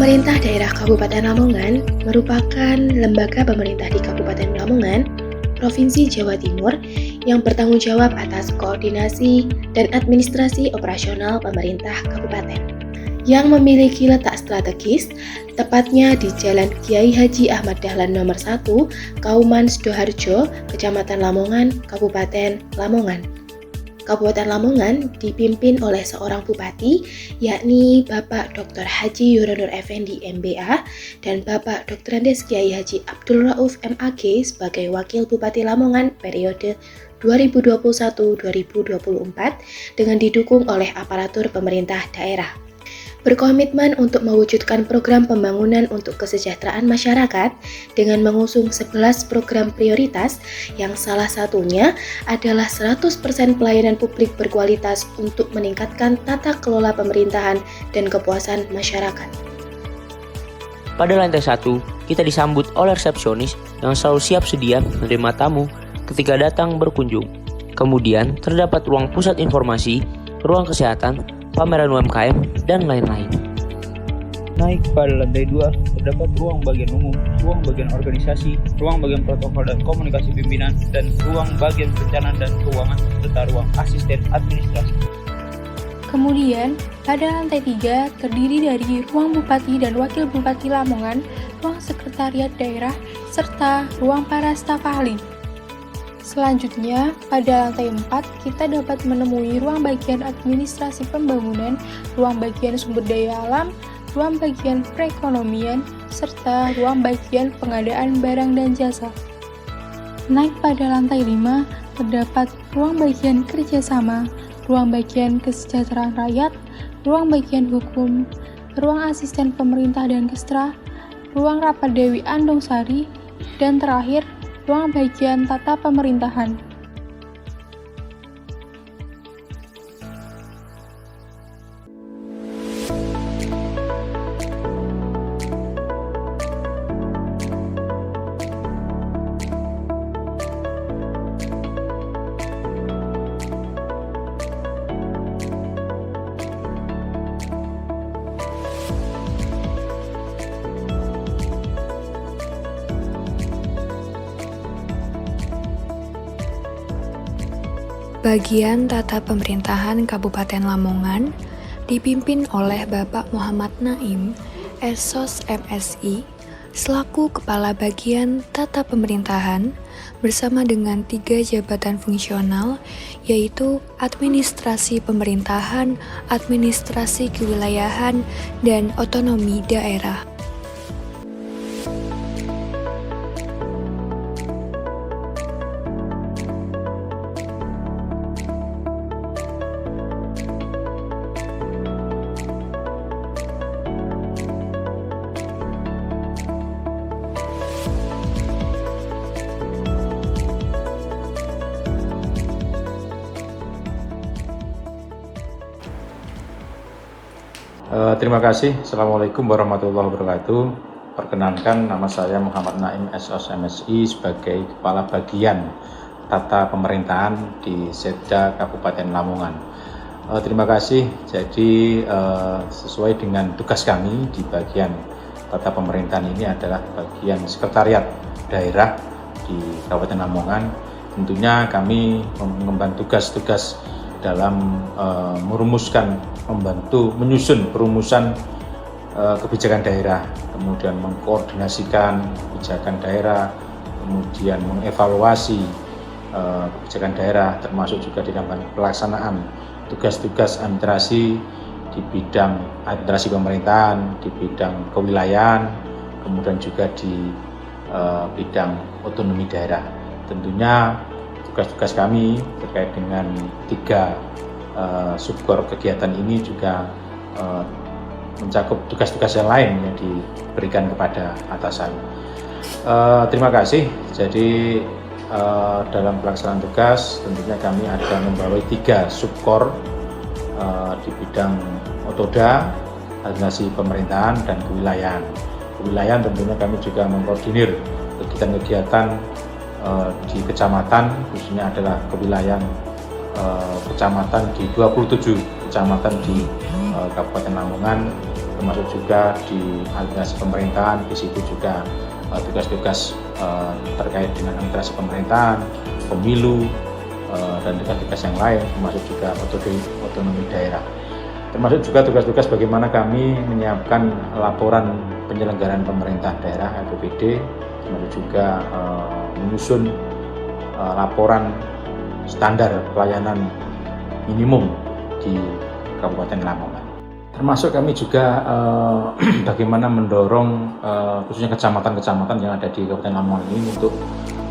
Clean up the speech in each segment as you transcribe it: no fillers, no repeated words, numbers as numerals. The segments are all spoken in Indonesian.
Pemerintah Daerah Kabupaten Lamongan merupakan lembaga pemerintah di Kabupaten Lamongan, Provinsi Jawa Timur yang bertanggung jawab atas koordinasi dan administrasi operasional pemerintah kabupaten. Yang memiliki letak strategis, tepatnya di Jalan Kiai Haji Ahmad Dahlan nomor 1, Kauman Sidoarjo, Kecamatan Lamongan, Kabupaten Lamongan. Kabupaten Lamongan dipimpin oleh seorang bupati, yakni Bapak Dr. Haji Yuronur Effendi MBA dan Bapak Dr. Andes Kiai Haji Abdul Rauf MAG sebagai Wakil Bupati Lamongan periode 2021-2024 dengan didukung oleh aparatur pemerintah daerah. Berkomitmen untuk mewujudkan program pembangunan untuk kesejahteraan masyarakat dengan mengusung 11 program prioritas yang salah satunya adalah 100% pelayanan publik berkualitas untuk meningkatkan tata kelola pemerintahan dan kepuasan masyarakat. Pada lantai 1, kita disambut oleh resepsionis yang selalu siap sedia menerima tamu ketika datang berkunjung. Kemudian terdapat ruang pusat informasi, ruang kesehatan, pameran UMKM, dan lain-lain. Naik pada lantai 2, terdapat ruang bagian umum, ruang bagian organisasi, ruang bagian protokol dan komunikasi pimpinan, dan ruang bagian perencanaan dan keuangan, serta ruang asisten administrasi. Kemudian, pada lantai 3 terdiri dari ruang Bupati dan Wakil Bupati Lamongan, ruang sekretariat daerah, serta ruang para staf ahli. Selanjutnya, pada lantai 4, kita dapat menemui ruang bagian administrasi pembangunan, ruang bagian sumber daya alam, ruang bagian perekonomian, serta ruang bagian pengadaan barang dan jasa. Naik pada lantai 5, terdapat ruang bagian kerjasama, ruang bagian kesejahteraan rakyat, ruang bagian hukum, ruang asisten pemerintah dan kestra, ruang rapat Dewi Andong Sari, dan terakhir, ruang bagian tata pemerintahan. Bagian Tata Pemerintahan Kabupaten Lamongan dipimpin oleh Bapak Muhammad Naim, Esos MSI, selaku Kepala Bagian Tata Pemerintahan bersama dengan 3 jabatan fungsional yaitu Administrasi Pemerintahan, Administrasi Kewilayahan, dan Otonomi Daerah. Terima kasih. Assalamualaikum warahmatullahi wabarakatuh. Perkenalkan, nama saya Muhammad Naim SOS MSI sebagai Kepala Bagian Tata Pemerintahan di Setda Kabupaten Lamongan. Terima kasih. Jadi sesuai dengan tugas kami di bagian Tata Pemerintahan ini adalah bagian sekretariat daerah di Kabupaten Lamongan. Tentunya kami mengemban tugas-tugas dalam membantu menyusun perumusan kebijakan daerah, kemudian mengkoordinasikan kebijakan daerah, kemudian mengevaluasi kebijakan daerah, termasuk juga di dalam pelaksanaan tugas-tugas administrasi di bidang administrasi pemerintahan, di bidang kewilayahan, kemudian juga di bidang otonomi daerah. Tentunya tugas-tugas kami terkait dengan 3 subkor kegiatan ini juga mencakup tugas-tugas yang lain yang diberikan kepada atasan. Terima kasih. Jadi dalam pelaksanaan tugas tentunya kami ada membawa 3 subkor di bidang otoda, administrasi pemerintahan, dan kewilayahan. Kewilayahan tentunya kami juga mengkoordinir kegiatan-kegiatan di kecamatan, khususnya adalah kewilayahan kecamatan di 27 kecamatan di Kabupaten Lamongan, termasuk juga di administrasi pemerintahan. Di situ juga tugas-tugas terkait dengan administrasi pemerintahan, pemilu, dan tugas-tugas yang lain, termasuk juga otonomi daerah. Termasuk juga tugas-tugas bagaimana kami menyiapkan laporan penyelenggaraan pemerintah daerah LPPD, termasuk juga menyusun laporan standar pelayanan minimum di Kabupaten Lamongan. Termasuk kami juga bagaimana mendorong khususnya kecamatan-kecamatan yang ada di Kabupaten Lamongan ini untuk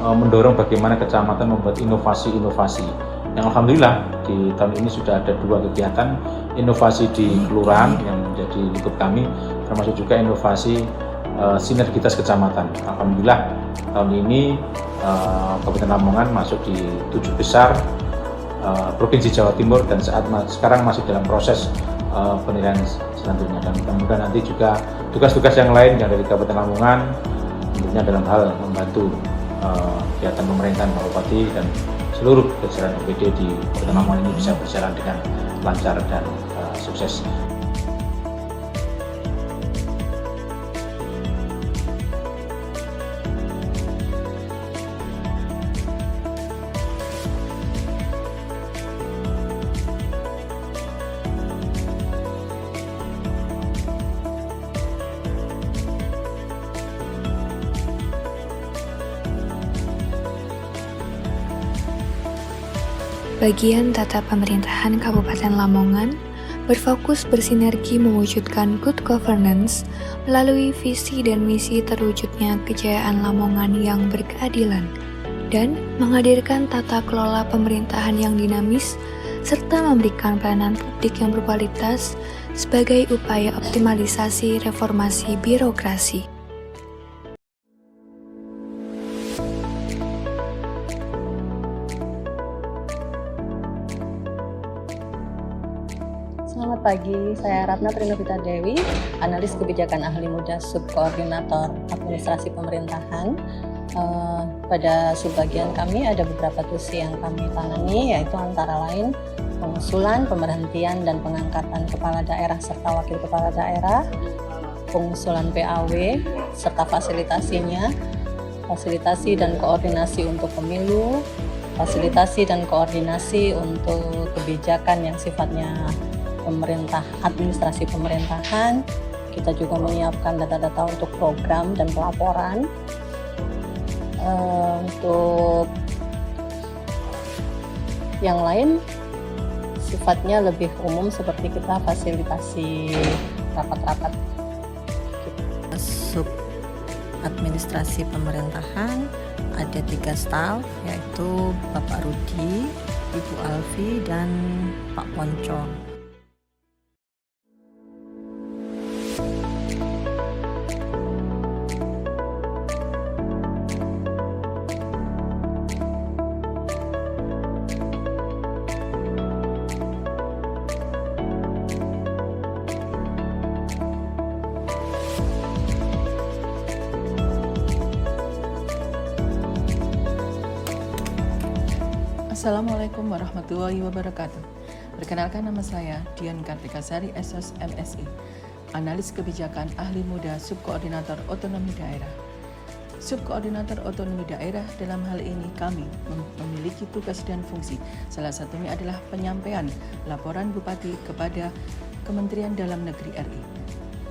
mendorong bagaimana kecamatan membuat inovasi-inovasi. Yang alhamdulillah di tahun ini sudah ada 2 kegiatan inovasi di kelurahan yang menjadi lingkup kami, termasuk juga inovasi sinergitas kecamatan. Alhamdulillah tahun ini Kabupaten Lamongan masuk di 7 besar Provinsi Jawa Timur dan sekarang masih dalam proses penilaian selanjutnya, dan mudah-mudahan nanti juga tugas-tugas yang lain yang dari Kabupaten Lamongan tentunya dalam hal membantu kegiatan pemerintahan Pak Bupati dan seluruh jajaran OPD di Kabupaten Lamongan ini bisa berjalan dengan lancar dan sukses. Bagian tata pemerintahan Kabupaten Lamongan berfokus bersinergi mewujudkan good governance melalui visi dan misi terwujudnya kejayaan Lamongan yang berkeadilan dan menghadirkan tata kelola pemerintahan yang dinamis serta memberikan pelayanan publik yang berkualitas sebagai upaya optimalisasi reformasi birokrasi. Selamat pagi, saya Ratna Trinovita Dewi, analis kebijakan ahli muda subkoordinator administrasi pemerintahan. Pada subbagian kami ada beberapa tusi yang kami tangani, yaitu antara lain pengusulan, pemberhentian, dan pengangkatan kepala daerah serta wakil kepala daerah, pengusulan PAW, serta fasilitasinya, fasilitasi dan koordinasi untuk pemilu, fasilitasi dan koordinasi untuk kebijakan yang sifatnya pemerintah, administrasi pemerintahan. Kita juga menyiapkan data-data untuk program dan pelaporan. Untuk yang lain sifatnya lebih umum seperti kita fasilitasi rapat-rapat. Sub administrasi pemerintahan ada 3 staf, yaitu Bapak Rudi, Ibu Alfi, dan Pak Ponco. Assalamualaikum warahmatullahi wabarakatuh. Perkenalkan, nama saya Dian Kartikasari, SOS MSI, analis kebijakan ahli muda subkoordinator otonomi daerah. Subkoordinator otonomi daerah dalam hal ini kami memiliki tugas dan fungsi. Salah satunya adalah penyampaian laporan Bupati kepada Kementerian Dalam Negeri RI.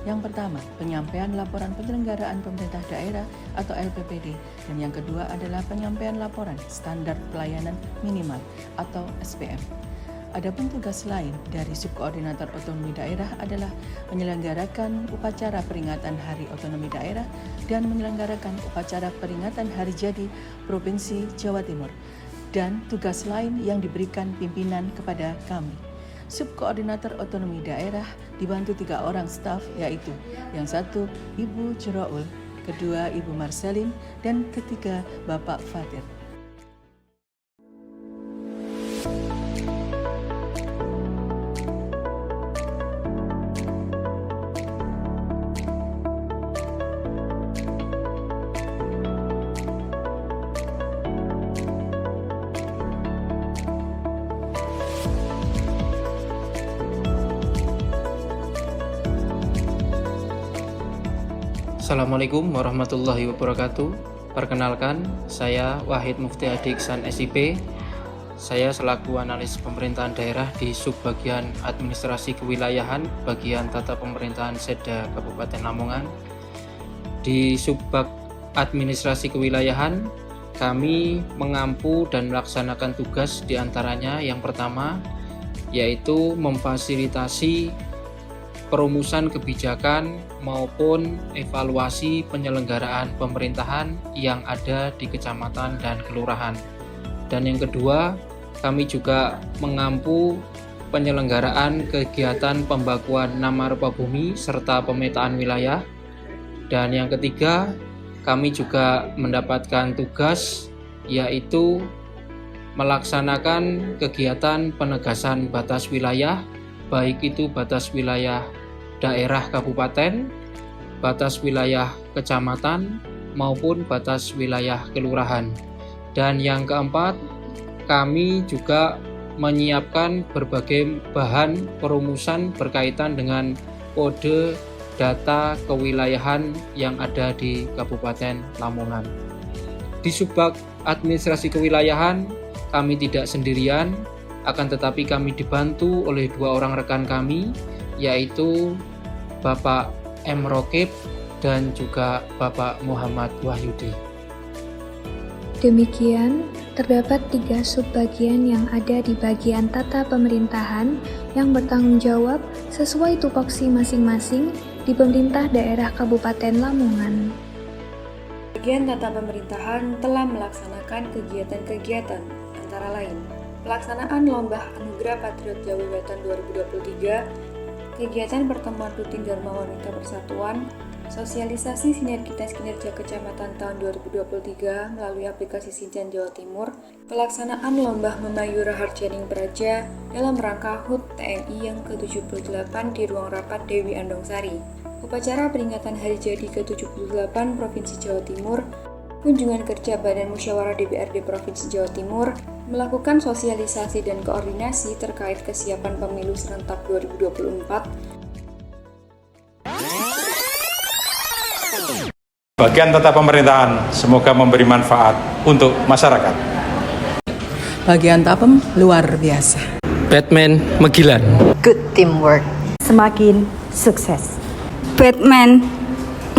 Yang pertama, penyampaian laporan penyelenggaraan pemerintah daerah atau LPPD, dan yang kedua adalah penyampaian laporan standar pelayanan minimal atau SPM. Adapun tugas lain dari subkoordinator otonomi daerah adalah menyelenggarakan upacara peringatan Hari Otonomi Daerah dan menyelenggarakan upacara peringatan Hari Jadi Provinsi Jawa Timur, dan tugas lain yang diberikan pimpinan kepada kami. Subkoordinator otonomi daerah dibantu 3 orang staf, yaitu yang satu Ibu Jeraul, kedua Ibu Marcelin, dan ketiga Bapak Fatir. Assalamualaikum warahmatullahi wabarakatuh. Perkenalkan, saya Wahid Mufti Adi Iksan SIP. Saya selaku analis pemerintahan daerah di Subbagian Administrasi Kewilayahan, Bagian Tata Pemerintahan Seda Kabupaten Lamongan. Di Subbag Administrasi Kewilayahan, kami mengampu dan melaksanakan tugas diantaranya yang pertama, yaitu memfasilitasi perumusan kebijakan maupun evaluasi penyelenggaraan pemerintahan yang ada di kecamatan dan kelurahan. Dan yang kedua, kami juga mengampu penyelenggaraan kegiatan pembakuan nama rupa bumi serta pemetaan wilayah. Dan yang ketiga, kami juga mendapatkan tugas yaitu melaksanakan kegiatan penegasan batas wilayah, baik itu batas wilayah daerah kabupaten, batas wilayah kecamatan, maupun batas wilayah kelurahan. Dan yang keempat, kami juga menyiapkan berbagai bahan perumusan berkaitan dengan kode data kewilayahan yang ada di Kabupaten Lamongan. Di Subbag Administrasi Kewilayahan, kami tidak sendirian, akan tetapi kami dibantu oleh 2 orang rekan kami, yaitu Bapak M. Rokib dan juga Bapak Muhammad Wahyudi. Demikian, terdapat 3 subbagian yang ada di bagian tata pemerintahan yang bertanggung jawab sesuai tupoksi masing-masing di pemerintah daerah Kabupaten Lamongan. Bagian tata pemerintahan telah melaksanakan kegiatan-kegiatan antara lain pelaksanaan Lomba Anugerah Patriot Jawa Wetan 2023, kegiatan pertemuan rutin Dharma Wanita Persatuan, sosialisasi sinergitas kinerja kecamatan tahun 2023 melalui aplikasi Sinjan Jawa Timur, pelaksanaan Lomba Memayura Harjaning Praja dalam rangka HUT TNI yang ke-78 di Ruang Rapat Dewi Andongsari, upacara peringatan Hari Jadi ke-78 Provinsi Jawa Timur, kunjungan kerja Badan Musyawarah DPRD Provinsi Jawa Timur, melakukan sosialisasi dan koordinasi terkait kesiapan pemilu serentak 2024. Bagian tata pemerintahan semoga memberi manfaat untuk masyarakat. Bagian Tapem luar biasa. Batman Megilan. Good teamwork. Semakin sukses. Batman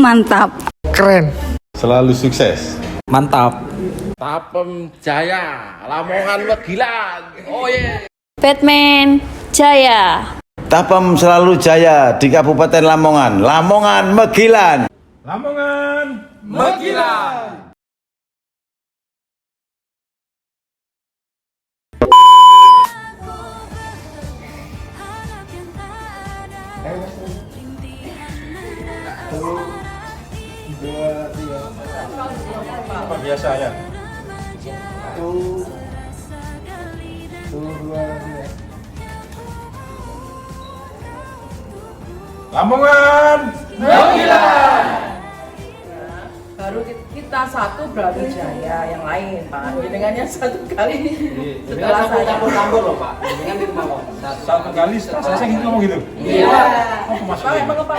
mantap. Keren. Selalu sukses. Mantap. Tapem Jaya, Lamongan Megilan. Oh yeah. Batman Jaya. Tapem selalu jaya di Kabupaten Lamongan. Lamongan Megilan. Lamongan Megilan. Apa biasa ya? 1, 2, 3. Lamongan Megilan. Baru kita satu Brawijaya, yang lain Pak. Dengannya 1 kali setelah saya campur loh Pak. Dengan itu mau. 1 kali saya gitu ngomong gitu. Iya. Pak, emang apa?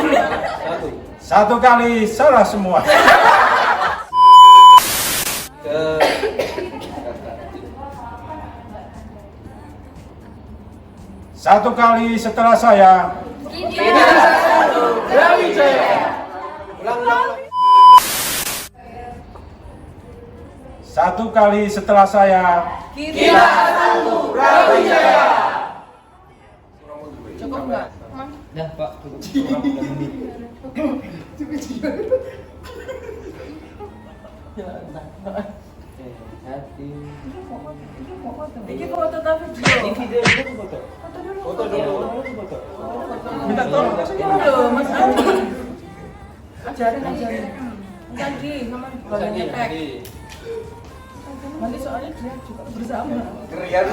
1 kali salah semua. Satu kali setelah saya. Kita satu Brawijaya. Ulang. 1 kali setelah saya. Kita satu Brawijaya. Cukup enggak? Dah Pak, cukup. Ini foto tapi video. Foto dulu. Minta tolong. Halo, Mas Andi. Ajarin. Tadi sama bagian tek. Nanti soalnya dia juga bersama. Keren.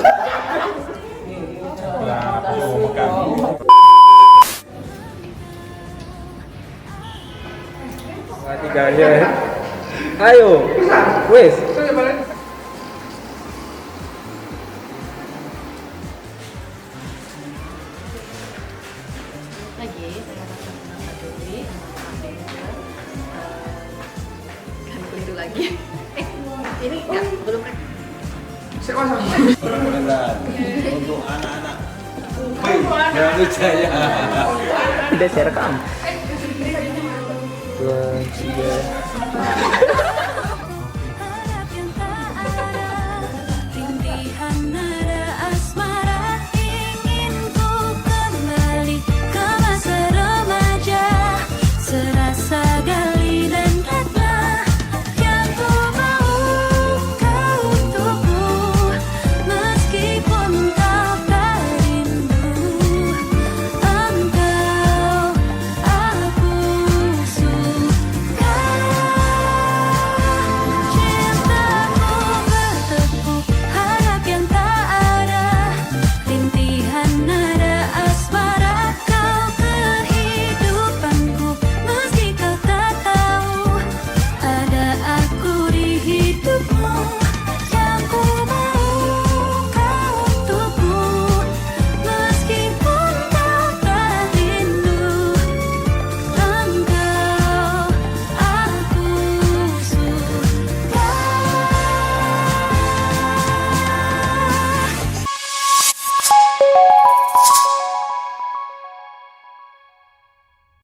Tiga aja. Ayo. Wes. Lagi, saya akan menambah Dewi, Untuk anak-anak Brawijaya. Tidak saya rekam. 2, 3.